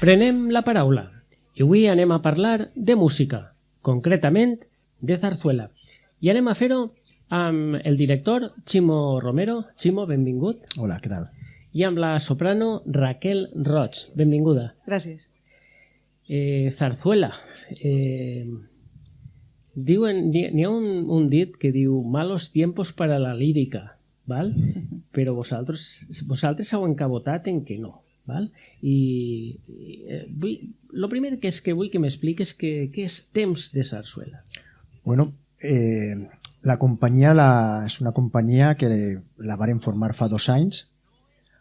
Prenem la paraula i avui anem a parlar de música, concretament de zarzuela. I anem a fer-ho amb el director Ximo Romero. Ximo, benvingut. Hola, què tal? I amb la soprano Raquel Roig. Benvinguda. Gràcies. Zarzuela. N'hi ha un dit que diu malos tiempos para la lírica, ¿val? Però vosaltres heu encabotat en que no. Val? I lo primer que és que vull que m'expliques què és Temps de Sarsuela. Bueno, la companyia és una companyia que la varen formar fa 2 anys.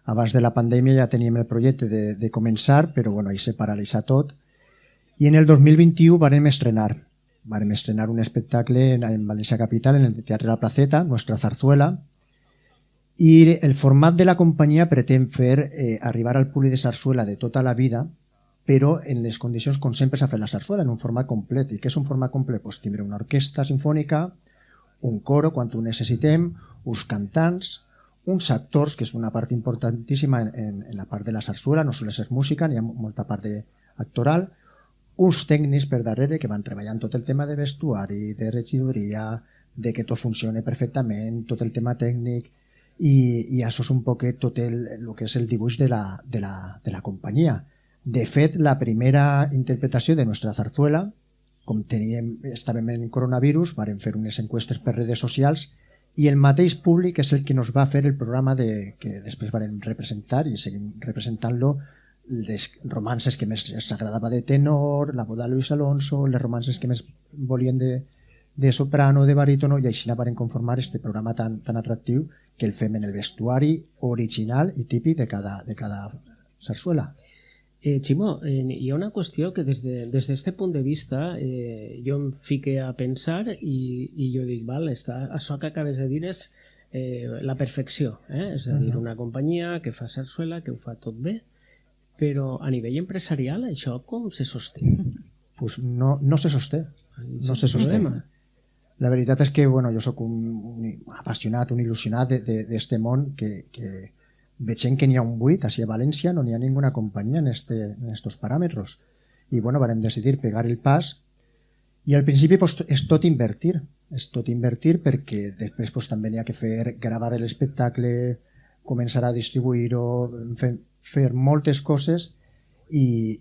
Abans de la pandèmia ja teníem el projecte de començar, però bueno, ahí se paralitza tot. I en el 2021 vàrem estrenar un espectacle en València Capital, en el Teatre La Placeta, Nuestra Zarzuela. I el format de la companyia pretén fer arribar al públic de sarsuela de tota la vida, però en les condicions com sempre s'ha fet la sarsuela, en un format complet. I què és un format complet? Pues tindre una orquestra sinfònica, un coro quan ho necessitem, uns cantants, uns actors, que és una part importantíssima en la part de la sarsuela, no sols és música, n'hi ha molta part actoral, uns tècnics per darrere que van treballant tot el tema de vestuari, de regidoria, de que tot funcioni perfectament, tot el tema tècnic. I això és un poquet tot el que és el dibuix de la companyia. De fet, la primera interpretació de Nuestra Zarzuela, com estàvem en coronavirus, vàrem fer unes enquestes per redes socials i el mateix públic és el que ens va fer el programa que després vàrem representar i seguim representant-lo, les romances que més s'agradava de tenor, la boda de Luis Alonso, les romances que més volien de soprano, de barítono, i així varen conformar este programa tan atractiu que el fem en el vestuari original i típic de cada sarsuela. Ximo, hi ha una qüestió que des d'aquest punt de vista jo em fique a pensar i jo dic, val, això que acabes de dir és la perfecció, és a dir, una companyia que fa sarsuela, que ho fa tot bé, però a nivell empresarial això com se sosté? Pues no se sosté. No se sosté. La veritat és que jo soc un apassionat, un il·lusionat d'este món que veiem que n'hi ha un buit, així a València no n'hi ha ninguna companyia en estos paràmetres. I vàrem decidir pegar el pas i al principi és tot invertir perquè després també n'hi ha que gravar l'espectacle, començar a distribuir-ho, fer moltes coses i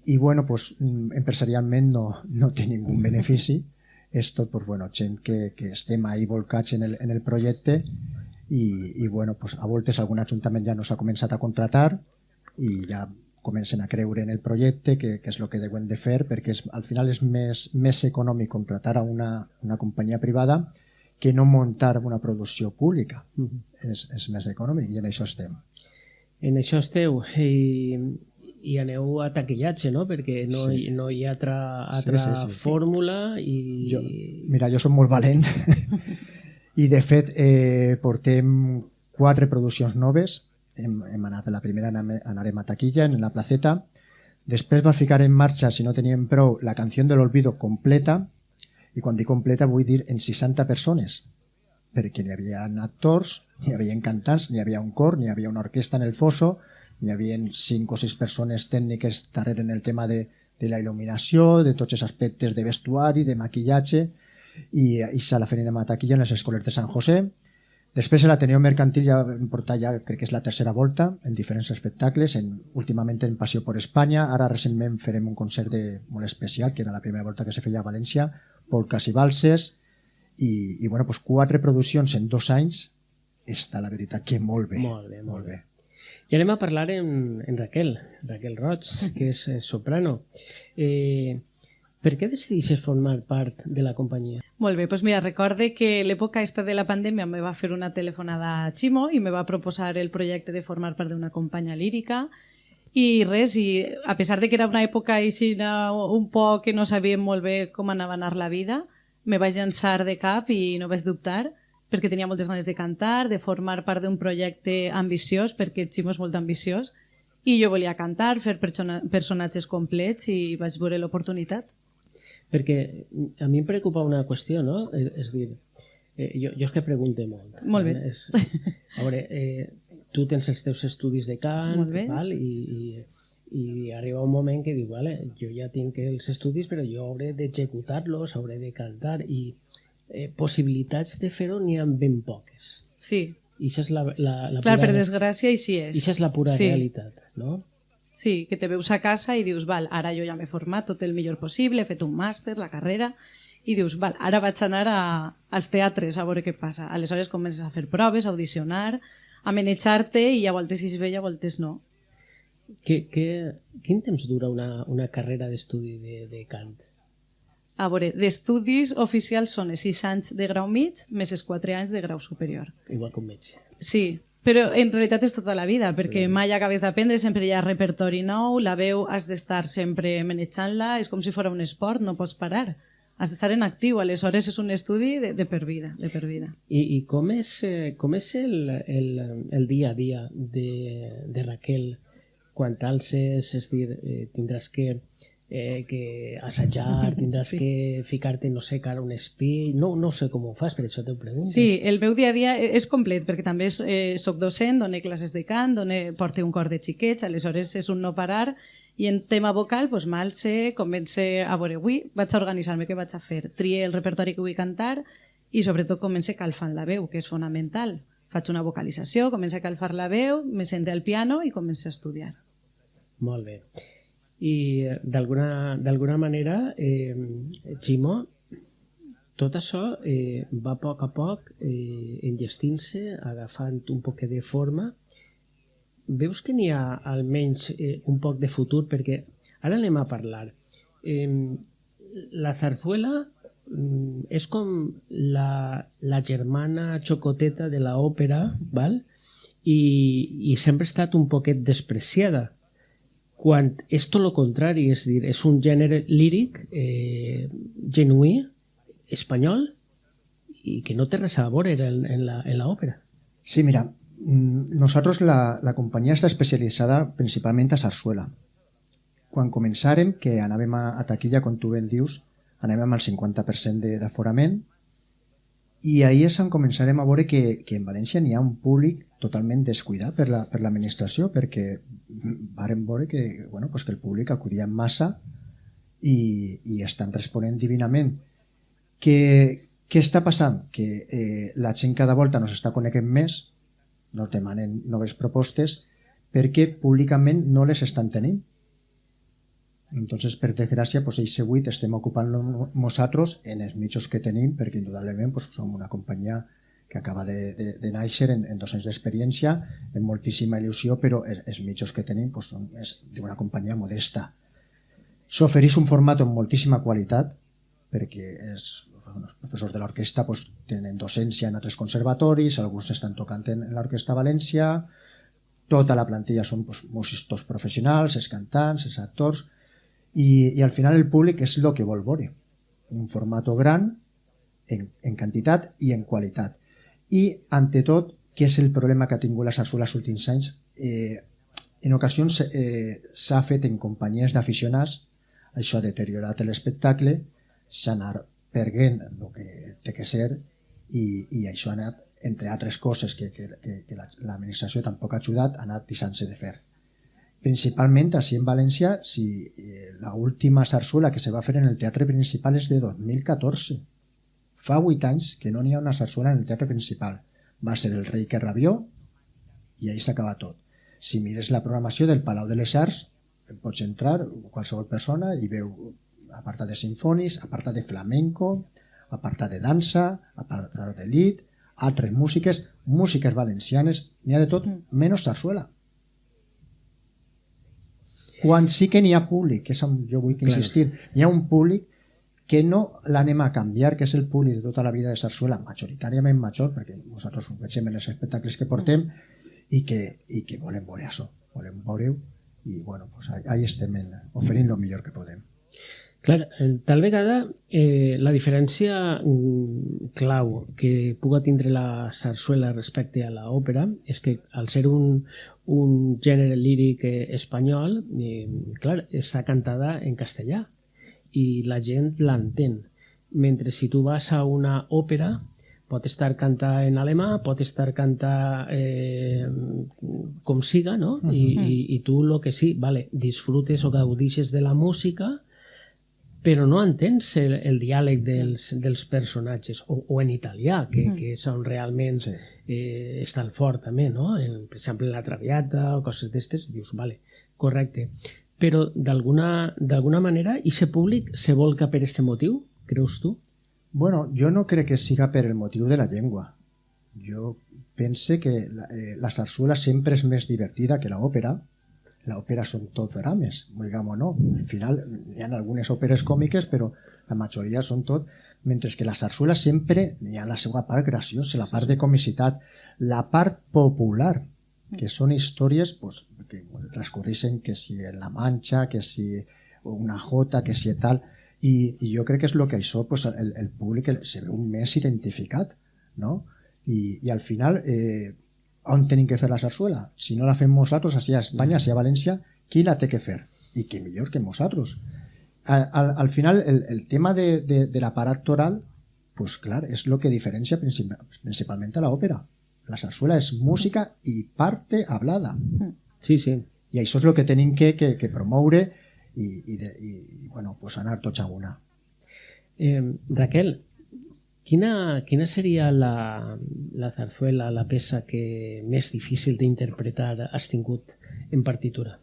empresarialment no té ningú benefici. És tot gent que estem ahí volcats en el projecte i a voltes algun ajuntament ja no s'ha començat a contratar i ja comencen a creure en el projecte, que és el que deuen de fer, perquè al final és més econòmic contratar a una companyia privada que no muntar una producció pública. És més econòmic i en això estem. En això esteu i aneu a taquillatge, no? Perquè no hi ha altra fórmula. Mira, jo soc molt valent i de fet portem 4 produccions noves. Hem anat a la primera, anarem a taquilla en La Placeta. Després va ficar en marxa, si no teníem prou, La Canción del Olvido completa, i quan dic completa vull dir en 60 persones, perquè n'hi havia actors, n'hi havia cantants, n'hi havia un cor, n'hi havia una orquestra en el fosso, n'hi havia 5 o 6 persones tècniques darrere en el tema de la il·luminació, de tots els aspectes de vestuari, de maquillatge, i a la Fena de Taquilla en les escoles de Sant José. Després a l'Ateneu Mercantil ja hem portat, crec que és la 3a volta, en diferents espectacles, últimament en Passió per Espanya, ara recentment farem un concert molt especial, que era la primera volta que se feia a València, polques i valses, i 4 produccions en 2 anys, està la veritat que molt bé. Molt bé. I anem a parlar en Raquel Roig, que és soprano. Per què decideixes formar part de la companyia? Molt bé, doncs mira, recorde que l'època de la pandèmia me va fer una telefonada a Ximo i me va proposar el projecte de formar part d'una companyia lírica i res, i a pesar de que era una època així un poc que no sabíem molt bé com anava a anar la vida, me vaig llançar de cap i no vaig dubtar, perquè tenia moltes ganes de cantar, de formar part d'un projecte ambiciós, perquè Ximo és molt ambiciós, i jo volia cantar, fer personatges complets i vaig veure l'oportunitat. Perquè a mi em preocupa una qüestió, no? És dir, jo és que pregunte molt. Molt bé. A veure, tu tens els teus estudis de cant, Molt bé. val? I arriba un moment que diu, vale, jo ja tinc els estudis, però jo hauré d'executar-los, hauré de cantar, i possibilitats de fer-ho n'hi ha ben poques. Sí. I això és la Clar, pura... per desgràcia, així és. I això és la pura Sí. realitat, no? Sí, que te veus a casa i dius, val, ara jo ja m'he format tot el millor possible, he fet un màster, la carrera, i dius, val, ara vaig anar als teatres a veure què passa. Aleshores comences a fer proves, a audicionar, a manejar-te i a voltes és bé i a voltes no. Quin temps dura una carrera d'estudi de cant? A veure, d'estudis oficials són els 6 anys de grau mig més els 4 anys de grau superior. Igual que un metge. Sí, però en realitat és tota la vida, perquè mai acabes d'aprendre, sempre hi ha repertori nou, la veu has d'estar sempre manejant-la, és com si fos un esport, no pots parar. Has d'estar en actiu, aleshores és un estudi de per vida. I com és el dia a dia de Raquel quan t'alces, és dir, tindràs que assajar, tindràs que ficar-te, no sé, cara a un espill, no sé com ho fas, per això t'ho pregunto. Sí, el meu dia a dia és complet, perquè també soc docent, dono classes de cant, porto un cor de xiquets, aleshores és un no parar, i en tema vocal, doncs m'alce, començo a veure, avui vaig a organitzar-me, què vaig a fer? Trier el repertori que vull cantar i sobretot començo calfant la veu, que és fonamental. Faig una vocalització, començo a calfar la veu, me sento al piano i començo a estudiar. Molt bé. I d'alguna manera, Ximo, tot això va a poc enllestint-se, agafant un poc de forma. Veus que n'hi ha almenys un poc de futur? Perquè ara anem a parlar. La zarzuela és com la germana xocoteta de l'òpera, val? I sempre ha estat un poquet despreciada, quan és tot el contrari, és dir, és un gènere líric genuí, espanyol, i que no té res a veure en l'òpera. Sí, mira, nosotros la companyia està especialitzada principalment a sarsuela. Quan començàrem, que anàvem a taquilla, com tu ben dius, anàvem amb el 50% d'aforament, i ahir és on començarem a veure que en València n'hi ha un públic totalment descuidat per l'administració, perquè vàrem veure que el públic acudia en massa i estan responent divinament. Què està passant? Que la gent cada volta nos està coneixent més, nos demanen noves propostes, perquè públicament no les estan tenint. Entonces, per desgràcia, ells avui estem ocupant nosaltres en els mitjans que tenim, perquè indudablement som una companyia que acaba de néixer en 2 anys d'experiència, amb moltíssima il·lusió, però els mitjans que tenim són d'una companyia modesta. S'ofereix un format amb moltíssima qualitat, perquè els professors de l'orquestra tenen docència en altres conservatoris, alguns estan tocant en l'Orquestra València, tota la plantilla són músics professionals, els cantants, els actors, i al final el públic és el que vol veure, un format gran en quantitat i en qualitat. I, ante tot, què és el problema que ha tingut la sarsuela els últims anys? En ocasions s'ha fet en companyies d'aficionats, això ha deteriorat l'espectacle, s'ha anat perdent el que té que ser, i això ha anat, entre altres coses que l'administració tampoc ha ajudat, ha anat deixant-se de fer. Principalment, així en València, l'última sarsuela que se va fer en el teatre principal és de 2014. Fa 8 anys que no n'hi ha una sarsuela en el teatre principal. Va ser El rei que rabió i ahí s'acaba tot. Si mires la programació del Palau de les Arts, pots entrar, qualsevol persona, i veu apartat de sinfonis, apartat de flamenco, apartat de dansa, apartat de lied, altres músiques valencianes, n'hi ha de tot, menys sarsuela. Quan sí que n'hi ha públic, que és on jo vull insistir, hi ha un públic que no l'anem a canviar, que és el públic de tota la vida de sarsuela, majoritàriament major, perquè nosaltres ho veiem en els espectacles que portem, i que volem veure això, volem veure-ho, i ahí estem oferint el millor que podem. Clar, tal vegada la diferència clau que puga tindre la sarsuela respecte a l'òpera és que al ser un gènere líric espanyol, clar, està cantada en castellà i la gent l'entén. Mentre si tu vas a una òpera, pot estar cantada en alemà, pot estar cantada com siga, no? I tu el que sí, vale, disfrutes o gaudixes de la música, però no entens el diàleg dels personatges, o en italià, que és on realment està el fort també, no? Per exemple, la Traviata o coses d'estes, dius, vale, correcte. Però d'alguna manera, i ese públic se volca per este motiu, creus tu? Bueno, jo no crec que siga per el motiu de la llengua. Jo pense que la sarsuela sempre és més divertida que l'òpera. L'òpera són tot drames, digamos, no? Al final hi ha algunes òperes còmiques, però la majoria són tot, mentre que la sarsuela sempre hi ha la seva part graciosa, la part de comicitat, la part popular, que són històries pues, que transcorreixen que si en la Manxa, que si una jota, que si tal... I jo crec que és el que això pues, el públic se veu més identificat, no? I al final on tenim que fer la sarsuela? Si no la fem nosaltres, així a Espanya, així a València, qui la té que fer? I qui millor que nosaltres. Al final el tema de l'aparat oral, pues clar, és el que diferencia principalment a l'òpera. La sarsuela és música i parte hablada. Sí, sí. I això és el que tenim que promoure i bueno, pues anar tots a una. Raquel, quina seria la zarzuela, la peça que més difícil d'interpretar has tingut en partitura?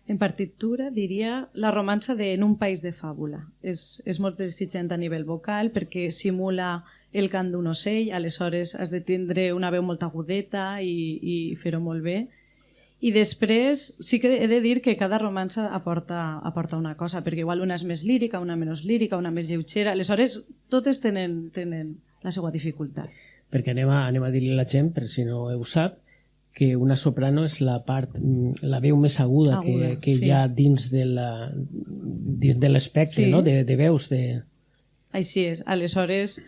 En partitura diria la romança de En un país de fàbula. És molt exigent a nivell vocal perquè simula el cant d'un ocell, aleshores has de tindre una veu molt agudeta i fer-ho molt bé. I després sí que he de dir que cada romança aporta una cosa, perquè igual una és més lírica, una menys lírica, una més lleugera, aleshores totes tenen la seva dificultat. Perquè anem a dir-li a la gent, per si no ho sap, que una soprano és la veu més aguda que hi ha dins de l'espectre, no? De veus. Així és, aleshores...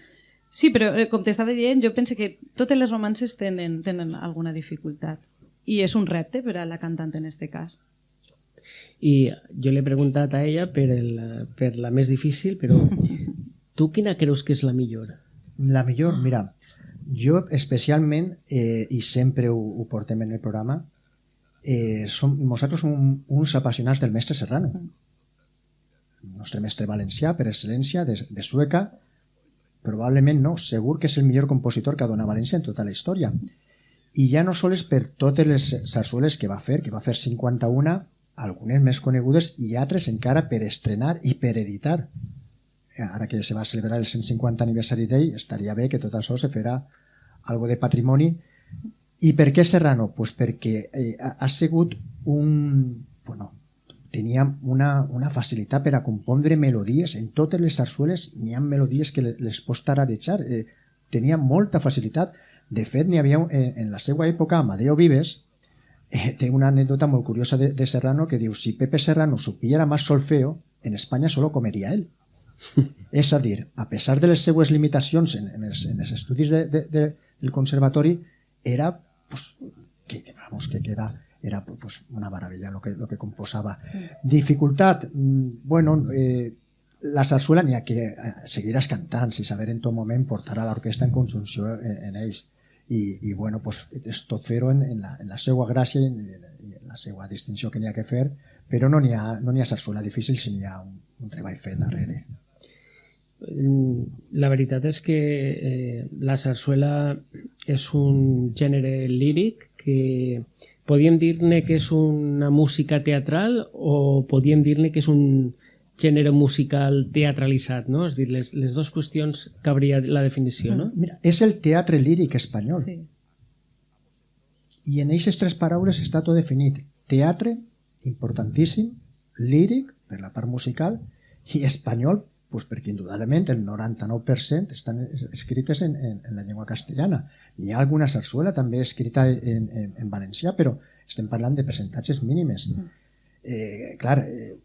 Sí, però com t'estava dient, jo penso que totes les romances tenen alguna dificultat. I és un repte per a la cantant en aquest cas. I jo l'he preguntat a ella per la més difícil, però tu quina creus que és la millor? La millor, mira, jo especialment, i sempre ho portem en el programa, nosaltres som uns apassionats del mestre Serrano. El nostre mestre valencià, per excel·lència, de Sueca, probablement no, segur que és el millor compositor que ha donat València en tota la història. I ja no sols per totes les sarsueles que va fer 51, algunes més conegudes i altres encara per estrenar i per editar. Ara que se va celebrar el 150 aniversari d'ell, estaria bé que tot això se farà algo de patrimoni. I per què Serrano? Pues perquè ha sigut tenia una facilitat per a compondre melodies. En totes les sarsueles n'hi ha melodies que les pots tararejar. Tenia molta facilitat. De fet, n'hi havia en la seva època, Amadeo Vives, té una anècdota molt curiosa de Serrano que diu: si Pepe Serrano supiera más solfeo, en Espanya solo comería él. És a dir, a pesar de les seues limitacions en els estudis del conservatori, era una meravella el que composava. Dificultat, bueno, la sarsuela n'hi ha que seguiràs cantant i saber en tot moment portar a l'orquestra en conjunció en ells. I bueno, pues, és tot fer-ho en la seva gràcia i en la seva distinció que n'hi ha que fer, però no n'hi ha sarsuela difícil si n'hi ha un treball fet darrere. La veritat és que la sarsuela és un gènere líric que podríem dir-ne que és una música teatral o podríem dir-ne que és un gènere musical teatralitzat, no? És a dir, les dues qüestions cabria la definició, no? Mira, és el teatre líric espanyol. Sí. I en aquestes tres paraules està tot definit. Teatre, importantíssim, líric, per la part musical, i espanyol, pues perquè indudablement el 99% estan escrites en la llengua castellana. Hi ha alguna sarsuela també escrita en valencià, però estem parlant de percentatges mínimes. Clar,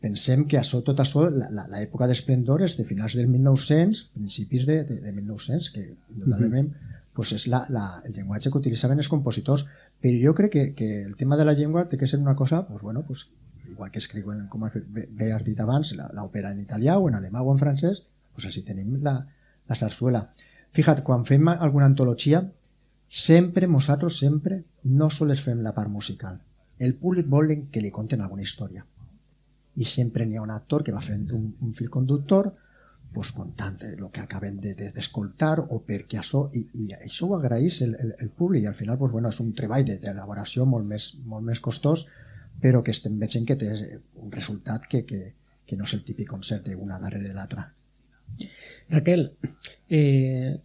pensem que tot això, l'època d'esplendor és de finals del 1900, principis de 1900, que indudablement pues és el llenguatge que utilitzaven els compositors. Però jo crec que el tema de la llengua té que ser una cosa, pues bueno, pues igual que escriuen, com bé has dit abans, l'òpera en italià o en alemà o en francès, doncs així tenim la sarsuela. Fija't, quan fem alguna antologia, nosaltres sempre, no sols fem la part musical. El públic vol que li conten alguna història. I sempre n'hi ha un actor que va fent un fil conductor pues, contant el que acaben d'escoltar o perquè això, i això ho agraeix el públic, i al final pues, bueno, és un treball d'elaboració molt més costós, però que estem veient que té un resultat que no és el típic concert una darrere l'altra. Raquel,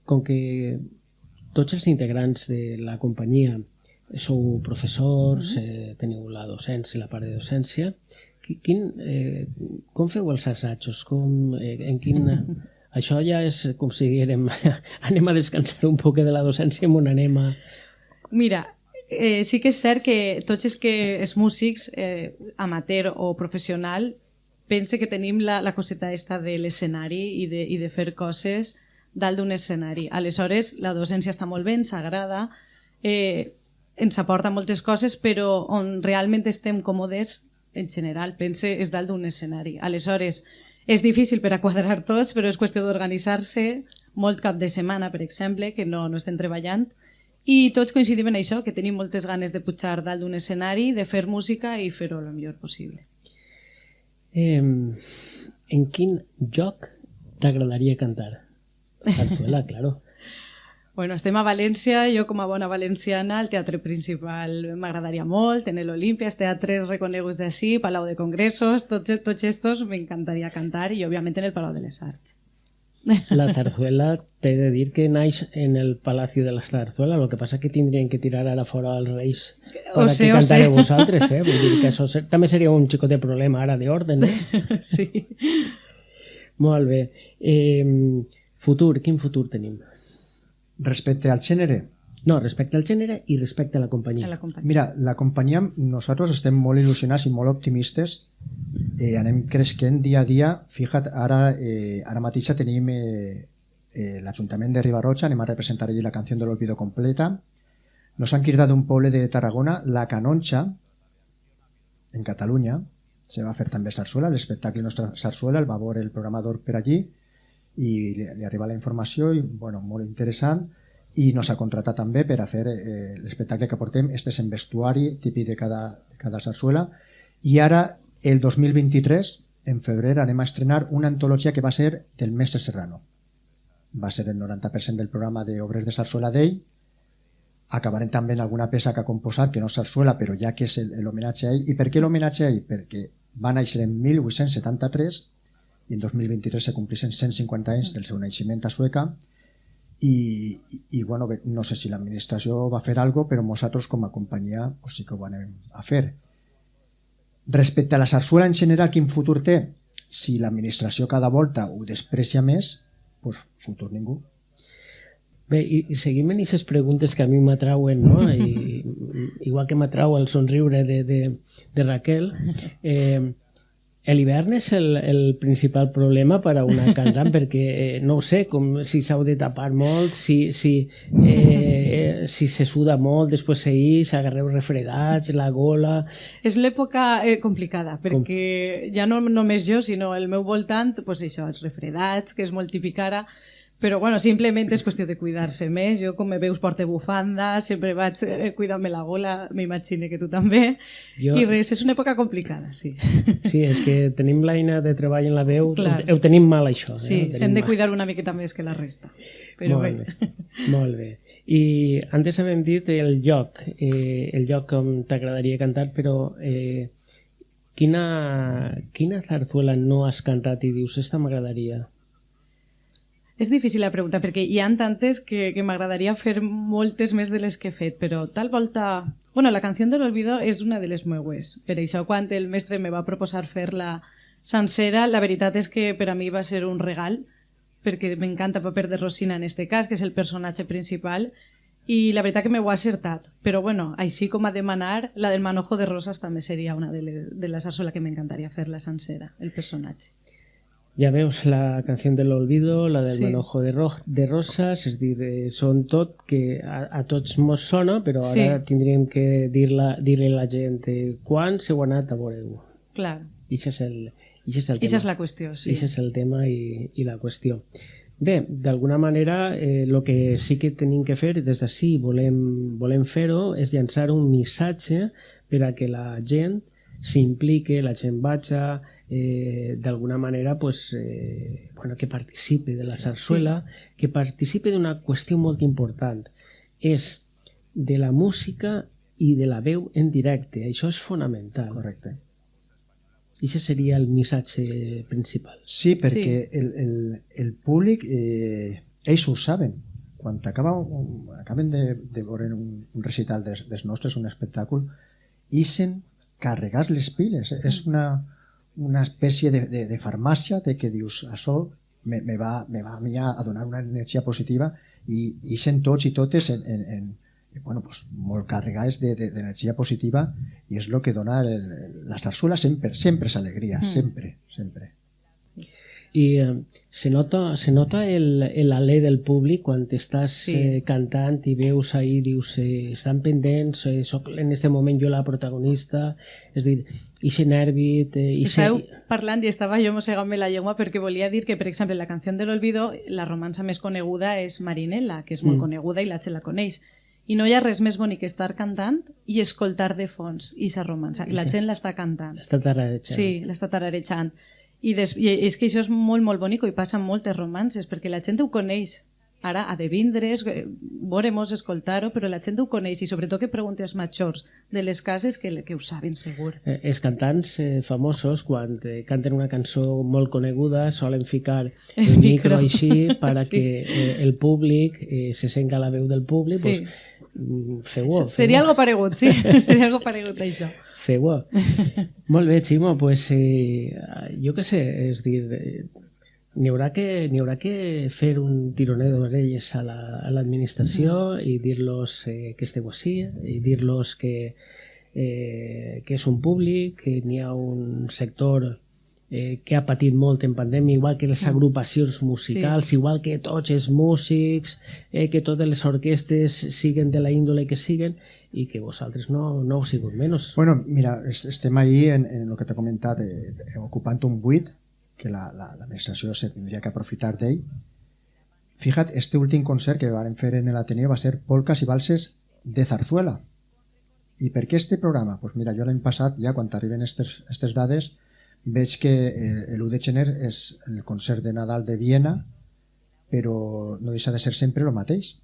com que tots els integrants de la companyia sou professors, teniu la docència i la part de docència, com feu els assajos? Això ja és com si diguem anem a descansar un poc de la docència i anem a... Mira, sí que és cert que tots els músics, amateur o professional, pense que tenim la coseta esta de l'escenari i de fer coses dalt d'un escenari. Aleshores, la docència està molt bé, ens agrada, ens aporta moltes coses, però on realment estem còmodes, en general, pense, és dalt d'un escenari. Aleshores, és difícil per a quadrar tots, però és qüestió d'organitzar-se molt cap de setmana, per exemple, que no estem treballant, i tots coincidim en això, que tenim moltes ganes de pujar dalt d'un escenari, de fer música i fer-ho el millor possible. En quin lloc t'agradaria cantar? Sarsuela, claro. Bueno, estem a València, jo com a bona valenciana, el teatre principal m'agradaria molt, en l'Olimpia, els teatres reconeguts d'ací, Palau de Congressos, tots estos m'encantaria cantar i òbviament en el Palau de les Arts. La zarzuela, t'he de dir que naix en el Palacio de la Zarzuela, el que passa que tindrien que tirar ara fora els reis per que cantareu vosaltres, vull dir que això també seria un xicot de problema ara d'ordre, no? Sí. Molt bé. Futur, quin futur tenim? Respecte al gènere? No, respecte al gènere i respecte a la companyia. Mira, la companyia, nosaltres estem molt il·lusionats i molt optimistes, anem creixent dia a dia. Fija't, ara mateix tenim l'Ajuntament de Ribarroja, anem a representar allí la canció de l'Olvido completa. Nos han cridat d'un poble de Tarragona, La Canonja, en Catalunya, se va fer també sarsuela, l'espectacle Nostra Sarsuela, el va veure el programador per allí, i li arriba la informació i bueno, molt interessant, i nos ha contratat també per a fer l'espectacle que portem. Este és en vestuari típic de cada sarsuela, i ara el 2023 en febrer anem a estrenar una antologia que va ser del Mestre Serrano, va ser el 90% del programa d'obres de sarsuela d'ell. Acabarem també en alguna peça que ha composat que no és sarsuela però ja que és l'homenatge a ell. I per què l'homenatge a ell? Perquè va néixer en 1873 i en 2023 se compleixen 150 anys del seu naixement a Sueca, i bueno, no sé si l'administració va fer alguna cosa, però nosaltres com a companyia pues sí que ho anem a fer. Respecte a la sarsuela en general, quin futur té? Si l'administració cada volta ho desprecia més, pues futur ningú. Bé, i seguim en aquestes preguntes que a mi m'atrauen, no? Igual que m'atrau el somriure de Raquel. L'hivern és el principal problema per a una cantant, perquè no ho sé, com si s'hau de tapar molt, si se suda molt, després s'agarreu refredats, la gola... És l'època complicada, perquè ja no només jo, sinó el meu voltant, doncs això, els refredats, que és molt típic ara, però bueno, simplement és qüestió de cuidar-se més. Jo, com me veus, porto bufanda, sempre vaig cuidant-me la gola, m'imagino que tu també, i res, és una època complicada, sí. Sí, és que tenim l'eina de treball en la veu, ho tenim mal això. Sí, s'hem de cuidar una miqueta més que la resta. Molt bé. I antes hem dit el lloc on t'agradaria cantar, però quina zarzuela no has cantat i dius, esta m'agradaria? És difícil la pregunta, perquè hi ha tantes que m'agradaria fer moltes més de les que he fet, però tal volta... Bueno, la canció de l'Olvido és una de les meues. Per això, quan el mestre me va proposar fer-la sencera, la veritat és que per a mi va ser un regal, perquè m'encanta el paper de Rosina en este cas, que és el personatge principal, i la veritat que m'ho ha acertat. Però bueno, així com a demanar, la del Manojo de Rosas també seria una de la sarsuela que m'encantaria fer-la sencera, el personatge. Ja veus la canció de l'Olvido, la del Manojo de Rosas, és dir, són tot que a tots mos sona, però ara tindríem que dir-li a la gent quan s'heu anat a veure-ho. Clar. I això és el tema. Això és la qüestió, sí. Això és el tema i la qüestió. Bé, d'alguna manera, el que sí que tenim que fer, des d'ací volem fer-ho, és llançar un missatge per a que la gent s'implique, la gent vaja, d'alguna manera, que participe de la sarsuela, que participe d'una qüestió molt important. És de la música i de la veu en directe. Això és fonamental. Correcte. I aquest seria el missatge principal. Sí, perquè el públic, ells ho saben. Quan acaben de veure un recital dels nostres, un espectacle, ixen carregats les piles. És una espècie de farmàcia de que dius, això me va a mi a donar una energia positiva, i ixen tots i totes molt carregades d'energia positiva, i és el que dona la sarsuela. Sempre és alegria, sempre. I se nota l'alè del públic quan estàs cantant i veus ahí, dius, estan pendents, soc en aquest moment jo la protagonista, és dir, ixe nervi... Estàveu parlant i estava jo mossegant-me la llengua perquè volia dir que, per exemple, la canció de l'Olvido, la romança més coneguda és Marinella, que és molt coneguda i la gent la coneix. I no hi ha res més bonic que estar cantant i escoltar de fons aquesta romança. La gent l'està cantant. L'està tararejant. Sí, l'està tararejant. I és que això és molt, molt bonic, i passa en moltes romances, perquè la gent ho coneix. Ara ha de vindre's, veurem-nos, escoltar-ho, però la gent ho coneix, i sobretot que pregunti als majors de les cases que ho saben segur. Els cantants famosos, quan canten una cançó molt coneguda, solen ficar el micro així perquè el públic se senga la veu del públic. Sí. Feu-ho. Seria algo paregut, sí. Seria algo paregut això. Feu-ho. Molt bé, Ximo, jo què sé, és dir, n'hi haurà que fer un tironet d'orelles a l'administració i dir-los que esteu així, i dir-los que és un públic, que n'hi ha un sector que ha patit molt en pandèmia, igual que les agrupacions musicals, igual que tots els músics, que totes les orquestes siguen de la índole que siguen, i que vosaltres no heu sigut menys. Bueno, mira, estem ahí en el que t'he comentat, ocupant un buit que l'administració se tindria que aprofitar d'ell. Fíjate, este últim concert que vam fer en l'Ateneo va ser polcas i valses de zarzuela. I per què este programa? Pues mira, jo l'any passat, ja quan arriben aquestes dades, veig que l'1 de gener és el concert de Nadal de Viena, però no deixa de ser sempre el mateix.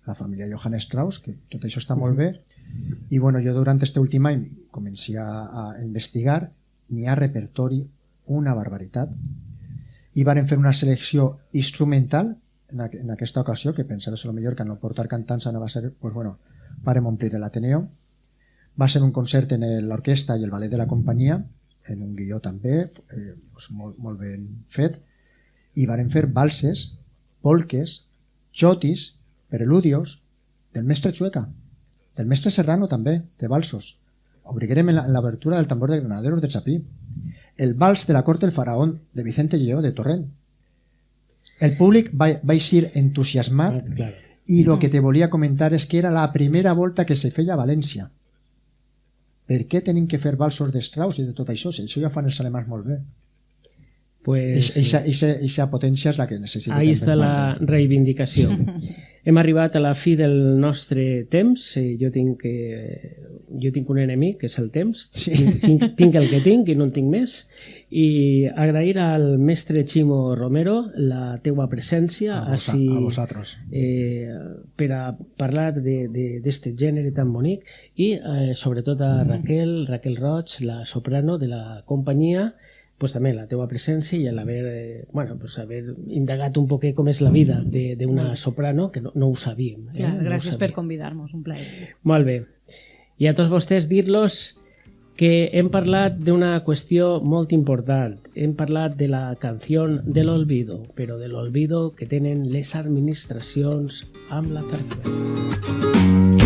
La família Johann Strauss, que tot això està molt bé. I bueno, jo durant aquest últim any començo a investigar, n'hi ha repertori, una barbaritat, i varen fer una selecció instrumental en aquesta ocasió, que pensava ser el millor, que no portar cantants anava a ser, pues bueno, vàrem omplir l'Ateneo. Va ser un concert en l'orquestra i el ballet de la companyia, en un guió també, molt ben fet, i varen fer valses, polques, xotis, preludios, del mestre Chueca, del mestre Serrano també, de valsos. Obriguérem en l'obertura del tambor de Granaderos de Chapí, el vals de la corte del faraón, de Vicente Lleó, de Torrent. El públic va eixir entusiasmat, i el que te volia comentar és que era la primera volta que se feia a València. Per què tenim que fer valsos de Strauss i de tot això? Si això ja fan els alemans molt bé. Eixa potència és la que necessita. Ahí està la reivindicació. Hem arribat a la fi del nostre temps. Jo tinc un enemic, que és el temps. Tinc el que tinc i no en tinc més. I agrair al mestre Ximo Romero la teua presència a vosaltres per a parlar d'aquest gènere tan bonic, i sobretot a Raquel Roig, la soprano de la companyia, pues també la teua presència i haver indagat un poquet com és la vida d'una soprano, que no ho sabíem. Gràcies per convidar-nos, un plaer. Molt bé. I a tots vostès dir-los que hem parlat d'una qüestió molt important. Hem parlat de la canció de l'olvido, però de l'olvido que tenen les administracions amb la zarzuela.